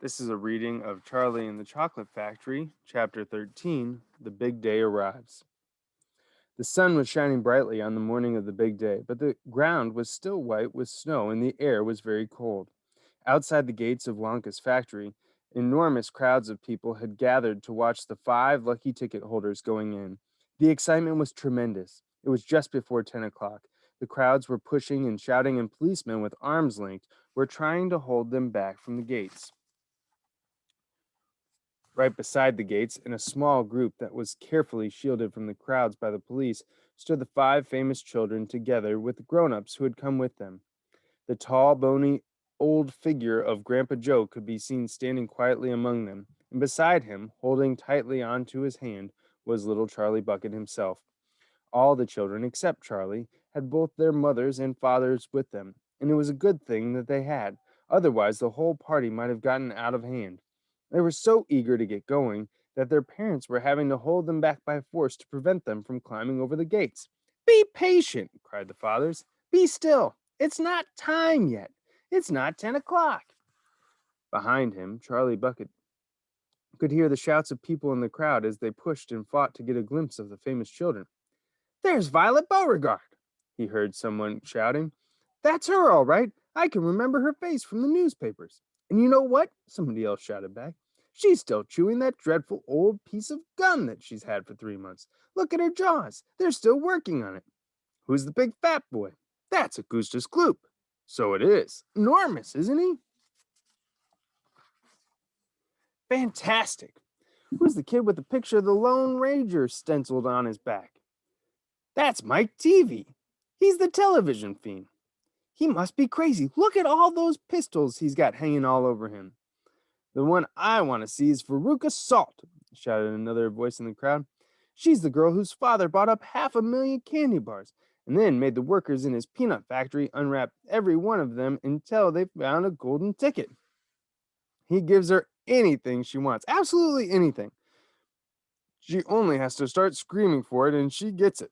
This is a reading of Charlie and the Chocolate Factory, Chapter 13. The Big Day Arrives. The sun was shining brightly on the morning of the big day, but the ground was still white with snow and the air was very cold. Outside the gates of Wonka's factory, enormous crowds of people had gathered to watch the five lucky ticket holders going in. The excitement was tremendous. It was just before 10 o'clock. The crowds were pushing and shouting, and policemen with arms linked were trying to hold them back from the gates. Right beside the gates, in a small group that was carefully shielded from the crowds by the police, stood the five famous children together with the grown ups who had come with them. The tall, bony, old figure of Grandpa Joe could be seen standing quietly among them, and beside him, holding tightly onto his hand, was little Charlie Bucket himself. All the children, except Charlie, had both their mothers and fathers with them, and it was a good thing that they had. Otherwise, the whole party might have gotten out of hand. They were so eager to get going that their parents were having to hold them back by force to prevent them from climbing over the gates. Be patient, cried the fathers. Be still. It's not time yet. It's not 10 o'clock. Behind him, Charlie Bucket could hear the shouts of people in the crowd as they pushed and fought to get a glimpse of the famous children. There's Violet Beauregard, he heard someone shouting. That's her, all right. I can remember her face from the newspapers. And you know what? Somebody else shouted back. She's still chewing that dreadful old piece of gum that she's had for 3 months. Look at her jaws. They're still working on it. Who's the big fat boy? That's Augustus Gloop. So it is. Enormous, isn't he? Fantastic. Who's the kid with the picture of the Lone Ranger stenciled on his back? That's Mike Teavee. He's the television fiend. He must be crazy. Look at all those pistols he's got hanging all over him. The one I want to see is Veruca Salt, shouted another voice in the crowd. She's the girl whose father bought up 500,000 candy bars and then made the workers in his peanut factory unwrap every one of them until they found a golden ticket. He gives her anything she wants, absolutely anything. She only has to start screaming for it and she gets it.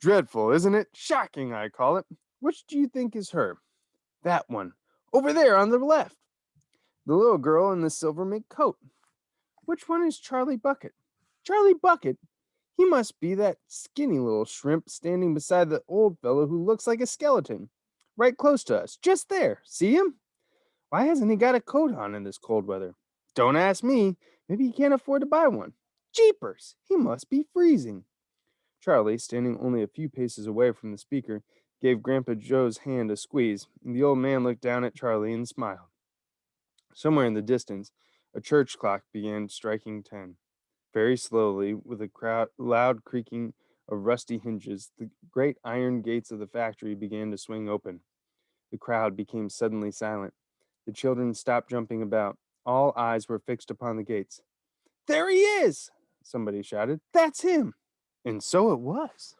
Dreadful, isn't it? Shocking, I call it. Which do you think is her? That one. Over there on the left. The little girl in the silver mink coat. Which one is Charlie Bucket? Charlie Bucket? He must be that skinny little shrimp standing beside the old fellow who looks like a skeleton. Right close to us. Just there. See him? Why hasn't he got a coat on in this cold weather? Don't ask me. Maybe he can't afford to buy one. Jeepers! He must be freezing. Charlie, standing only a few paces away from the speaker, gave Grandpa Joe's hand a squeeze, and the old man looked down at Charlie and smiled. Somewhere in the distance, a church clock began striking 10. Very slowly, with a loud creaking of rusty hinges, the great iron gates of the factory began to swing open. The crowd became suddenly silent. The children stopped jumping about. All eyes were fixed upon the gates. There he is! Somebody shouted. That's him! And so it was.